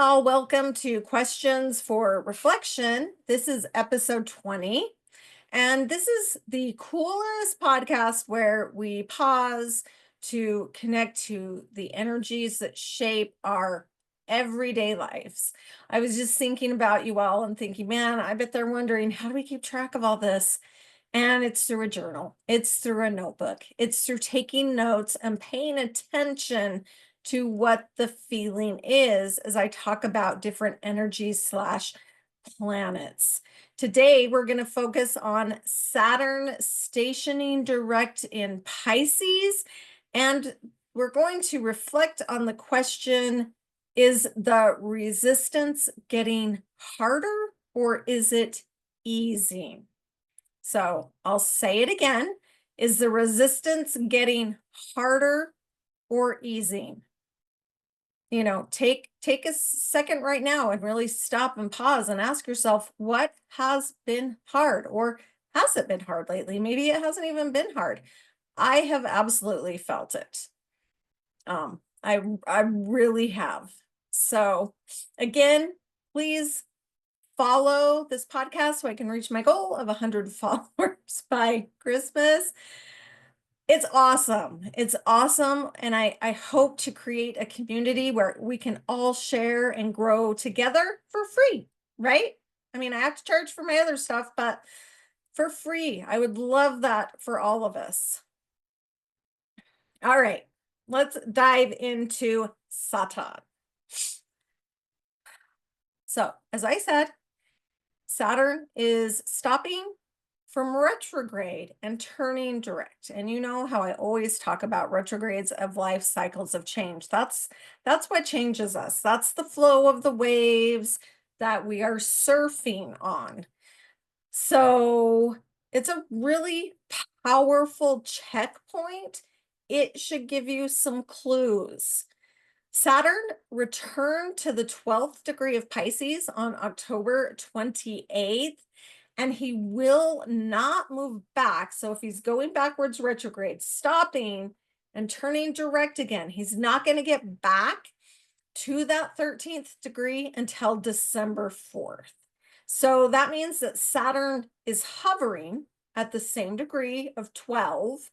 y'all. Welcome to Questions for Reflection. This is episode 20. And this is the coolest podcast where we pause to connect to the energies that shape our everyday lives. I was just thinking about you all and thinking, man, I bet they're wondering, how do we keep track of all this? And it's through a journal, it's through a notebook, it's through taking notes and paying attention to what the feeling is as I talk about different energies slash planets. Today, we're going to focus on Saturn stationing direct in Pisces, and we're going to reflect on the question, is the resistance getting harder or is it easing? So I'll say it again. Is the resistance getting harder or easing? You know, take a second right now and really stop and pause and ask yourself, what has been hard, or has it been hard lately? Maybe it hasn't even been hard. I have absolutely felt it. I really have. So again, please follow this podcast so I can reach my goal of 100 followers by Christmas. It's awesome. It's awesome. And I hope to create a community where we can all share and grow together for free, right? I mean, I have to charge for my other stuff, but for free. I would love that for all of us. All right, let's dive into Saturn. So, as I said, Saturn is stopping from retrograde and turning direct. And you know how I always talk about retrogrades of life cycles of change. That's what changes us. That's the flow of the waves that we are surfing on. So it's a really powerful checkpoint. It should give you some clues. Saturn returned to the 12th degree of Pisces on October 28th, and he will not move back. So if he's going backwards retrograde, stopping and turning direct again, he's not going to get back to that 13th degree until December 4th. So that means that Saturn is hovering at the same degree of 12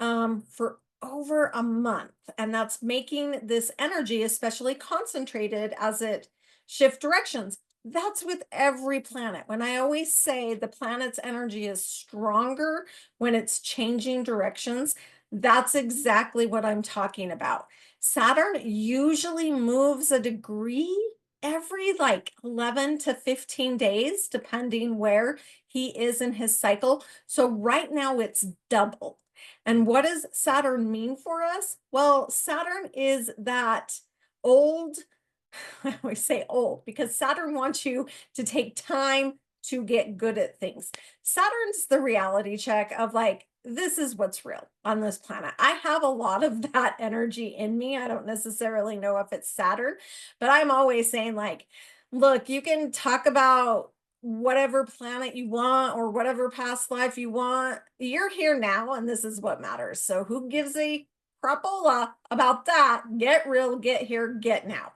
for over a month. And that's making this energy especially concentrated as it shifts directions. That's with every planet. When I always say the planet's energy is stronger when it's changing directions, that's exactly what I'm talking about. Saturn usually moves a degree every like 11 to 15 days, depending where he is in his cycle. So right now it's double. And what does Saturn mean for us? Well, Saturn is that old, I always say old because Saturn wants you to take time to get good at things. Saturn's the reality check of like, this is what's real on this planet. I have a lot of that energy in me. I don't necessarily know if it's Saturn, but I'm always saying like, look, you can talk about whatever planet you want or whatever past life you want. You're here now, and this is what matters. So who gives a crapola about that? Get real, get here, get now.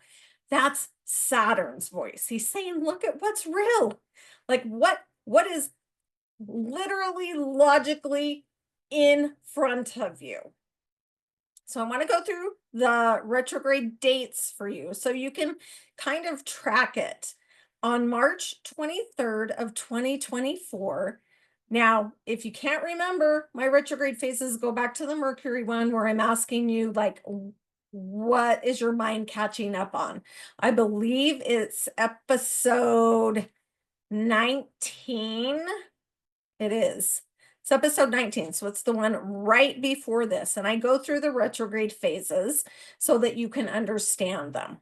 That's Saturn's voice. He's saying, look at what's real. Like what is literally logically in front of you. So I want to go through the retrograde dates for you so you can kind of track it. On March 23rd of 2024, now, if you can't remember, my retrograde phases go back to the Mercury one where I'm asking you, like, what is your mind catching up on? I believe it's episode 19. It is. It's episode 19. So it's the one right before this. And I go through the retrograde phases so that you can understand them.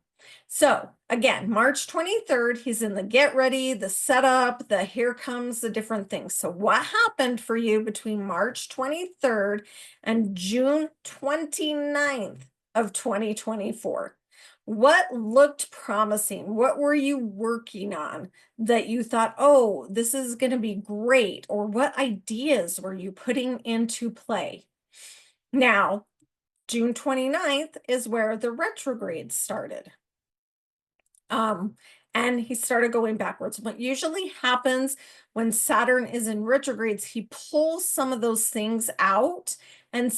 So again, March 23rd, he's in the get ready, the setup, the here comes the different things. So what happened for you between March 23rd and June 29th of 2024? What looked promising? What were you working on that you thought, oh, this is going to be great? Or what ideas were you putting into play? Now, June 29th is where the retrograde started. And he started going backwards. What usually happens when Saturn is in retrogrades, he pulls some of those things out and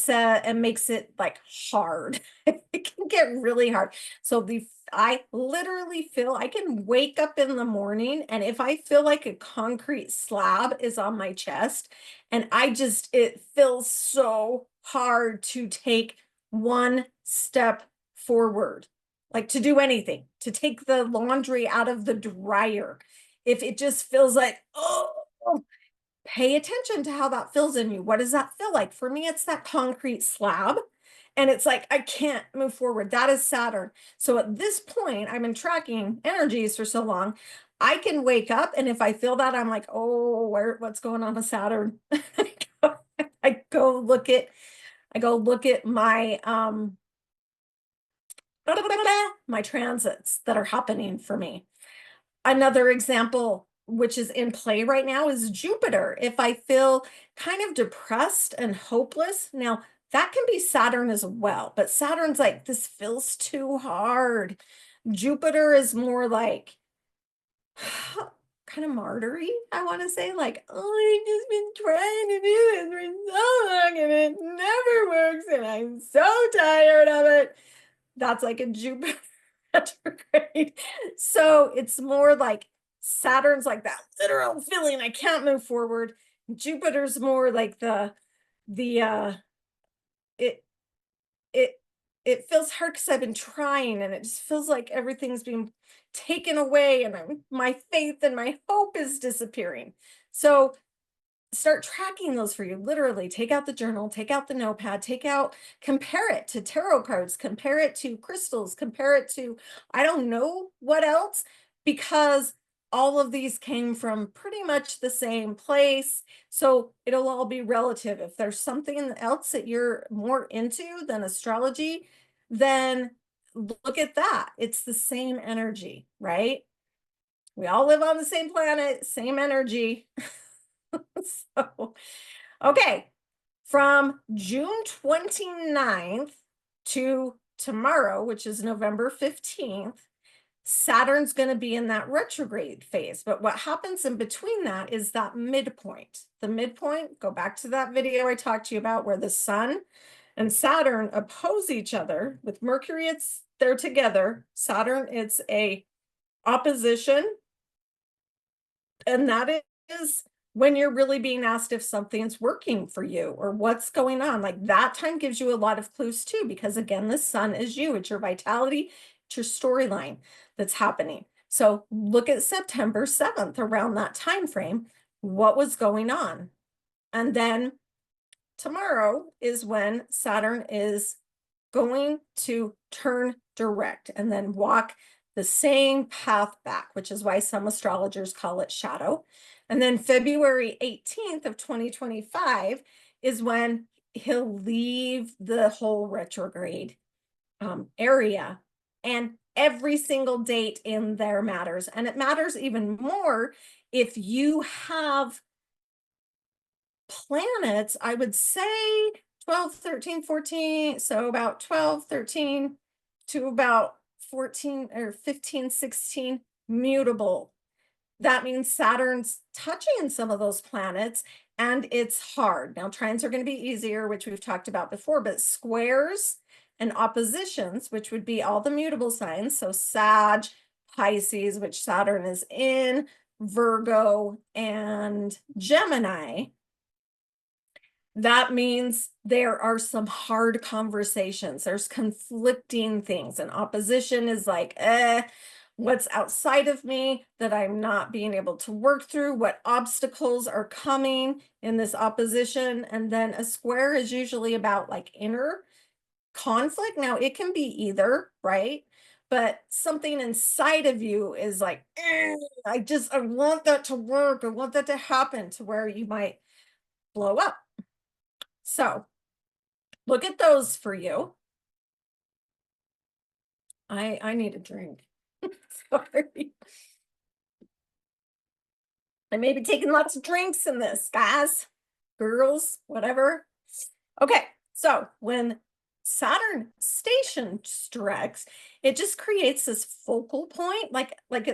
makes it like hard. It can get really hard. So I literally feel I can wake up in the morning, and if I feel like a concrete slab is on my chest, and it feels so hard to take one step forward, like to do anything, to take the laundry out of the dryer. If it just feels like, oh, pay attention to how that feels in you. What does that feel like? For me, it's that concrete slab. And it's like, I can't move forward. That is Saturn. So at this point, I've been tracking energies for so long. I can wake up, and if I feel that, I'm like, oh, what's going on with Saturn? I go look at my my transits that are happening for me. Another example, which is in play right now, is Jupiter. If I feel kind of depressed and hopeless, now that can be Saturn as well, but Saturn's like, this feels too hard. Jupiter is more like kind of martyry, I want to say, like, oh, I've just been trying to do this for so long and it never works, and I'm so tired of it. That's like a Jupiter retrograde. So it's more like Saturn's like that literal feeling I can't move forward. Jupiter's more like the it it it feels hard because I've been trying, and it just feels like everything's being taken away, and my faith and my hope is disappearing. So start tracking those for you. Literally, take out the journal, take out the notepad, compare it to tarot cards, compare it to crystals, compare it to, I don't know what else, because all of these came from pretty much the same place. So it'll all be relative. If there's something else that you're more into than astrology, then look at that. It's the same energy, right? We all live on the same planet, same energy. So, okay, from June 29th to tomorrow, which is November 15th, Saturn's going to be in that retrograde phase. But what happens in between that is that midpoint. The midpoint, go back to that video I talked to you about where the sun and Saturn oppose each other. With Mercury, they're together. Saturn, it's a opposition. And that is when you're really being asked if something's working for you or what's going on. Like that time gives you a lot of clues too, because again, the sun is you, it's your vitality, it's your storyline that's happening. So look at September 7th, around that time frame, what was going on. And then tomorrow is when Saturn is going to turn direct and then walk the same path back, which is why some astrologers call it shadow. And then February 18th of 2025 is when he'll leave the whole retrograde area. And every single date in there matters. And it matters even more if you have planets, I would say 12, 13, 14. So about 12, 13 to about 14 or 15, 16 mutable. That means Saturn's touching some of those planets, and it's hard. Now, trines are going to be easier, which we've talked about before, but squares and oppositions, which would be all the mutable signs. So Sag, Pisces, which Saturn is in, Virgo, and Gemini. That means there are some hard conversations. There's conflicting things, and opposition is like, what's outside of me that I'm not being able to work through? What obstacles are coming in this opposition? And then a square is usually about like inner conflict. Now, it can be either, right? But something inside of you is like, I want that to work. I want that to happen, to where you might blow up. So look at those for you. I need a drink. Sorry. I may be taking lots of drinks in this, guys, girls, whatever. Okay, so when Saturn stations direct, it just creates this focal point,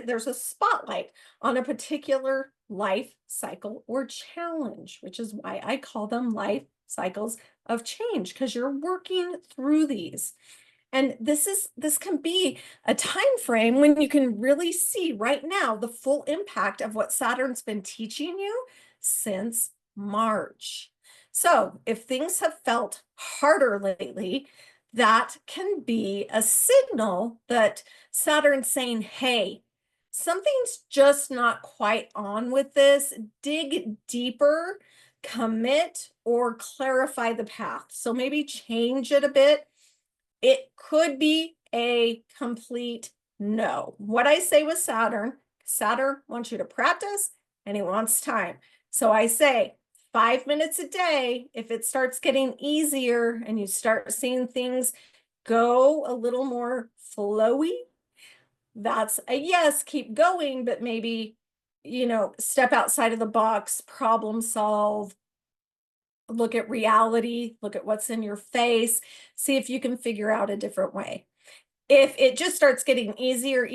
there's a spotlight on a particular life cycle or challenge, which is why I call them life cycles of change, because you're working through these. And this can be a time frame when you can really see right now the full impact of what Saturn's been teaching you since March. So if things have felt harder lately, that can be a signal that Saturn's saying, hey, something's just not quite on with this. Dig deeper, commit, or clarify the path. So maybe change it a bit. It could be a complete no. What I say with Saturn, Saturn wants you to practice and he wants time. So I say 5 minutes a day. If it starts getting easier and you start seeing things go a little more flowy, that's a yes, keep going, but maybe, step outside of the box, problem solve, look at reality, look at what's in your face, see if you can figure out a different way. If it just starts getting easier,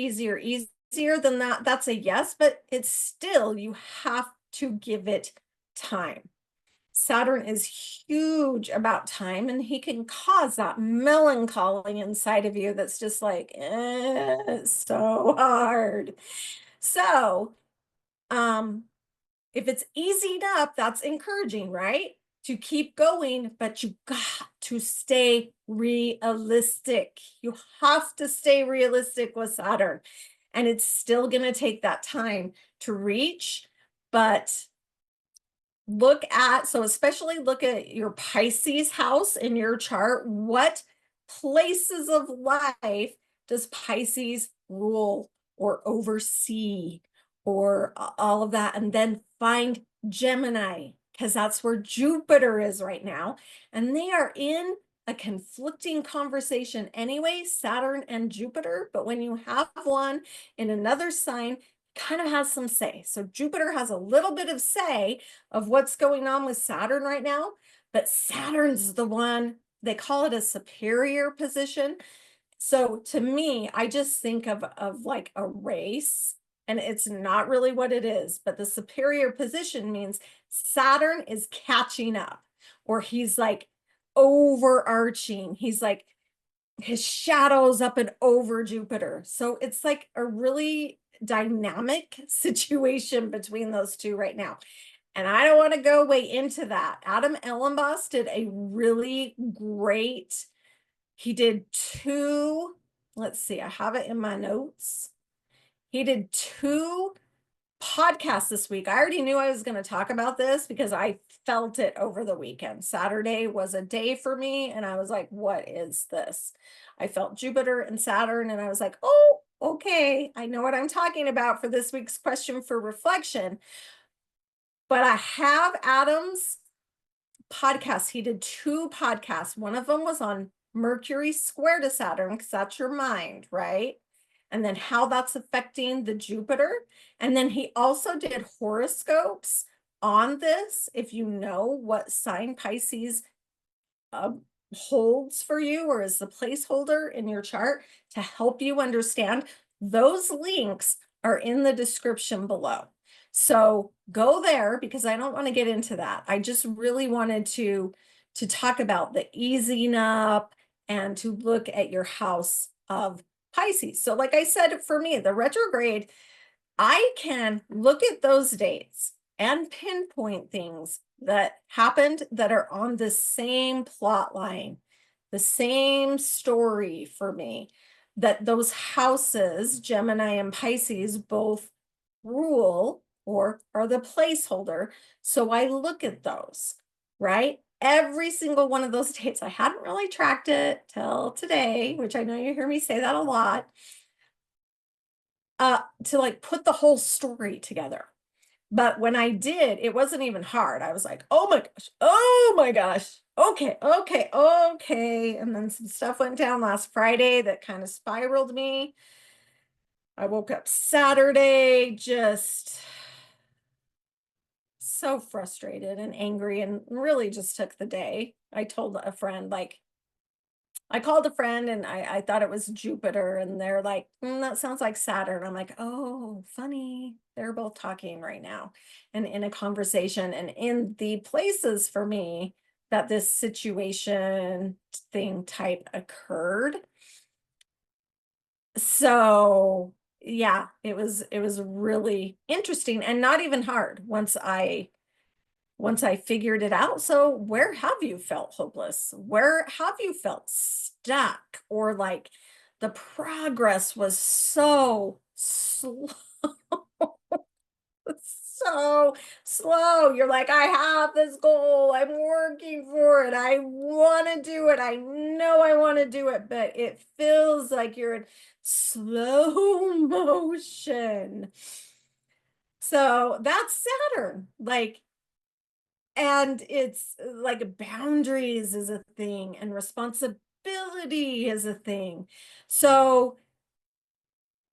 then that's a yes, but it's still, you have to give it time. Saturn is huge about time, and he can cause that melancholy inside of you that's just like, it's so hard. So, if it's easing up, that's encouraging, right? To keep going, but you got to stay realistic. You have to stay realistic with Saturn. And it's still going to take that time to reach, but especially look at your Pisces house in your chart. What places of life does Pisces rule or oversee or all of that? And then find Gemini, because that's where Jupiter is right now. And they are in a conflicting conversation anyway, Saturn and Jupiter. But when you have one in another sign, kind of has some say. So Jupiter has a little bit of say of what's going on with Saturn right now, but Saturn's the one, they call it a superior position. So to me, I just think of like a race, and it's not really what it is, but the superior position means Saturn is catching up, or he's like overarching. He's like, his shadow's up and over Jupiter. So it's like a really dynamic situation between those two right now. And I don't want to go way into that. Adam Ellenbaas did a really great, he did two, let's see, I have it in my notes. He did two podcasts this week. I already knew I was going to talk about this because I felt it over the weekend. Saturday was a day for me, and I was like, what is this? I felt Jupiter and Saturn, and I was like, oh, okay, I know what I'm talking about for this week's question for reflection. But I have Adam's podcast. He did two podcasts. One of them was on Mercury square to Saturn, because that's your mind, right? And then how that's affecting the Jupiter. And then he also did horoscopes on this, if you know what sign Pisces holds for you or is the placeholder in your chart to help you understand. Those links are in the description below. So go there, because I don't want to get into that. I just really wanted to talk about the easing up and to look at your house of Pisces. So like I said, for me, the retrograde, I can look at those dates and pinpoint things that happened that are on the same plot line, the same story for me, that those houses, Gemini and Pisces, both rule or are the placeholder. So I look at those, right? Every single one of those dates. I hadn't really tracked it till today, which I know you hear me say that a lot, to like put the whole story together. But when I did, it wasn't even hard. I was like, oh my gosh, okay. And then some stuff went down last Friday that kind of spiraled me. I woke up Saturday just so frustrated and angry, and really just took the day. I told a friend, like, I called a friend and I thought it was Jupiter, and they're like, that sounds like Saturn. I'm like, oh, funny. They're both talking right now and in a conversation. And in the places for me that this situation thing type occurred. So yeah, it was really interesting and not even hard once I figured it out. So where have you felt hopeless? Where have you felt stuck? Or like the progress was so slow, so slow. You're like, I have this goal. I'm working for it. I want to do it. I know I want to do it, but it feels like you're in slow motion. So that's Saturn. Like, and it's like boundaries is a thing and responsibility is a thing. So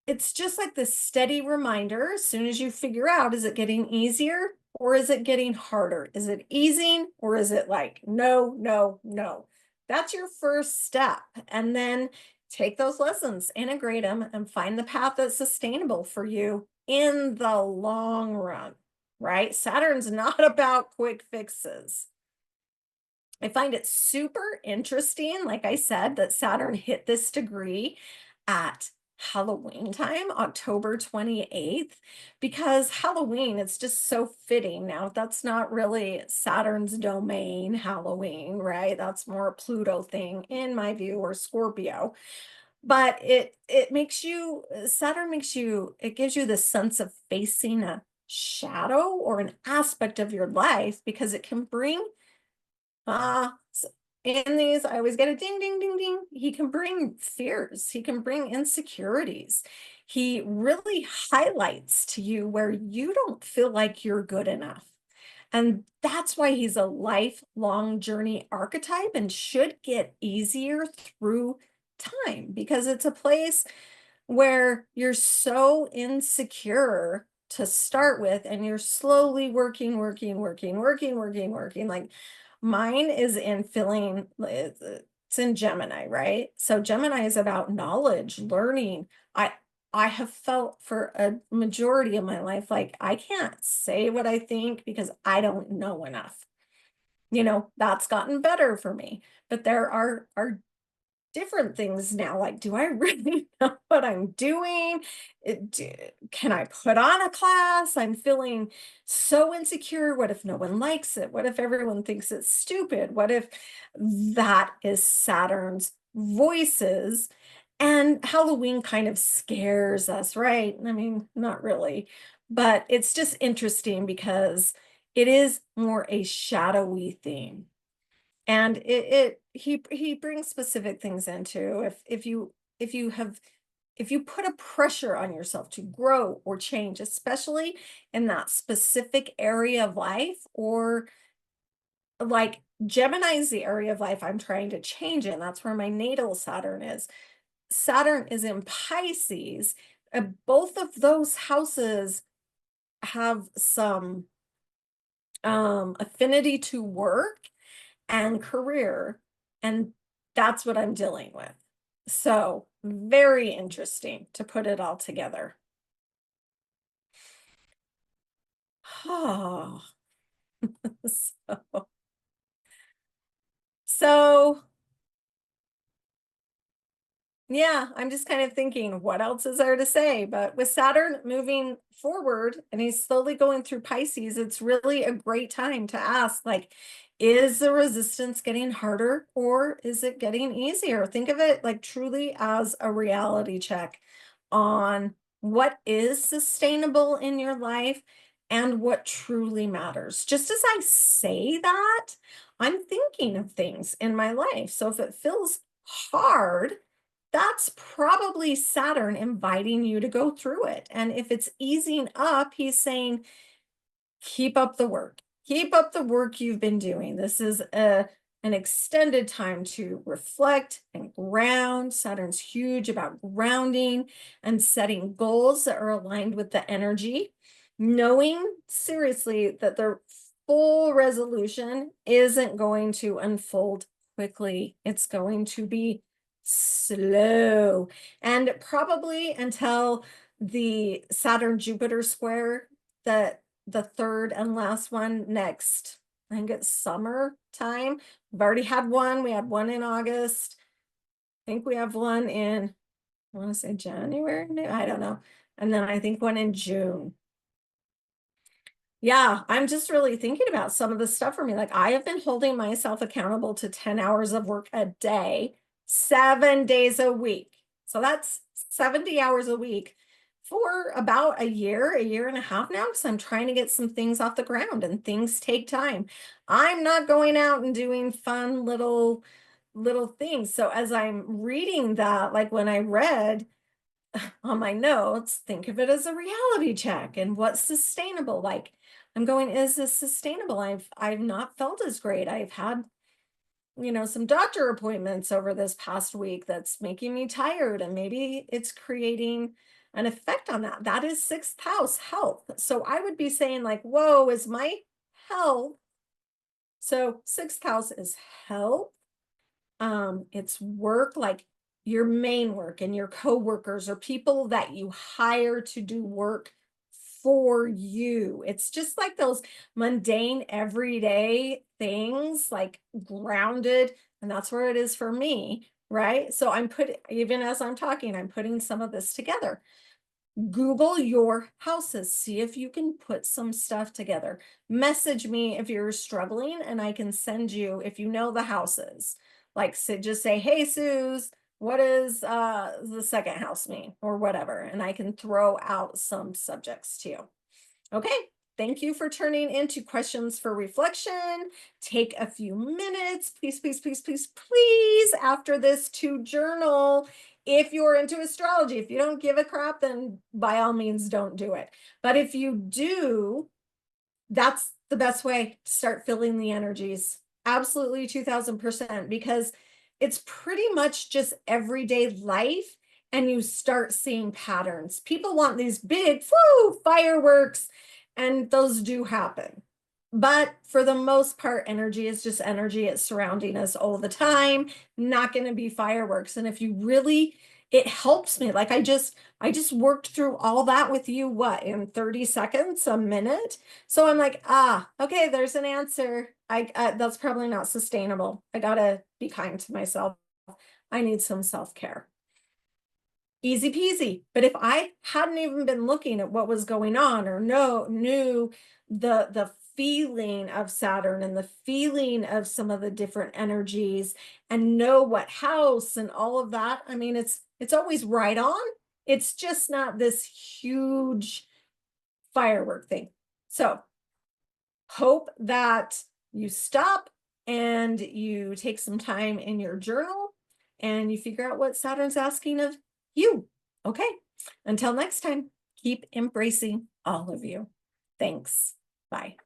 it's just like this steady reminder. As soon as you figure out, is it getting easier or is it getting harder? Is it easing or is it like, no, no, no? That's your first step. And then take those lessons, integrate them, and find the path that's sustainable for you in the long run, right? Saturn's not about quick fixes. I find it super interesting, like I said, that Saturn hit this degree at Halloween time, October 28th, because Halloween, it's just so fitting. Now, that's not really Saturn's domain, Halloween, right? That's more a Pluto thing, in my view, or Scorpio. But it makes you, Saturn makes you, it gives you the sense of facing a shadow or an aspect of your life because it can bring in these, I always get a ding, ding, ding, ding. He can bring fears. He can bring insecurities. He really highlights to you where you don't feel like you're good enough. And that's why he's a lifelong journey archetype and should get easier through time because it's a place where you're so insecure to start with and you're slowly working. Like mine is in feeling, it's in Gemini, right? So Gemini is about knowledge, learning. I have felt for a majority of my life like I can't say what I think because I don't know enough. That's gotten better for me. But there are different things now. Like, do I really know what I'm doing? Can I put on a class? I'm feeling so insecure. What if no one likes it? What if everyone thinks it's stupid? What if that is Saturn's voices? And Halloween kind of scares us, right? I mean, not really, but it's just interesting because it is more a shadowy theme and he brings specific things into if you put a pressure on yourself to grow or change, especially in that specific area of life, or like Gemini is the area of life I'm trying to change in. That's where my natal Saturn is. Saturn is in Pisces. Both of those houses have some affinity to work and career. And that's what I'm dealing with. So very interesting to put it all together. Oh, so, so yeah, I'm just kind of thinking, what else is there to say? But with Saturn moving forward and he's slowly going through Pisces, it's really a great time to ask, like, is the resistance getting harder or is it getting easier? Think of it like truly as a reality check on what is sustainable in your life and what truly matters. Just as I say that, I'm thinking of things in my life. So if it feels hard, that's probably Saturn inviting you to go through it. And if it's easing up, he's saying, keep up the work. Keep up the work you've been doing. This is an extended time to reflect and ground. Saturn's huge about grounding and setting goals that are aligned with the energy, knowing seriously that the full resolution isn't going to unfold quickly. It's going to be slow. And probably until the Saturn Jupiter square, the third and last one next, I think it's summer time. We've already had one. We had one in August. I think we have one in, I want to say January. I don't know. And then I think one in June. Yeah, I'm just really thinking about some of the stuff for me. Like, I have been holding myself accountable to 10 hours of work a day, 7 days a week. So that's 70 hours a week for about a year and a half now, because I'm trying to get some things off the ground and things take time. I'm not going out and doing fun little things. So as I'm reading that, like when I read on my notes, think of it as a reality check and what's sustainable. Like, I'm going, is this sustainable? I've not felt as great. I've had, some doctor appointments over this past week that's making me tired, and maybe it's creating an effect on that. That is sixth house health. So I would be saying, like, whoa, is my health. So sixth house is health. It's work, like your main work and your coworkers or people that you hire to do work for you. It's just like those mundane everyday things, like grounded, and that's where it is for me, right? So I'm putting, even as I'm talking, I'm putting some of this together. Google your houses, see if you can put some stuff together. Message me if you're struggling, and I can send you, if you know the houses, like, so just say, hey, Suze, what does the second house mean, or whatever, and I can throw out some subjects to you. Okay, thank you for turning into questions for reflection. Take a few minutes, please, please, please, please, please, after this, to journal. If you're into astrology, if you don't give a crap, then by all means don't do it. But if you do, that's the best way to start feeling the energies. Absolutely 2000%, because it's pretty much just everyday life, and you start seeing patterns. People want these big fireworks, and those do happen. But for the most part, energy is just energy. It's surrounding us all the time, not going to be fireworks. And if you really, it helps me. Like, I just worked through all that with you, what, in 30 seconds, a minute? So I'm like, okay, there's an answer. That's probably not sustainable. I gotta be kind to myself. I need some self-care. Easy peasy. But if I hadn't even been looking at what was going on, or knew the feeling of Saturn and the feeling of some of the different energies, and know what house and all of that, I mean, it's always right on. It's just not this huge firework thing. So hope that you stop and you take some time in your journal and you figure out what Saturn's asking of you. Okay. Until next time, keep embracing all of you. Thanks. Bye.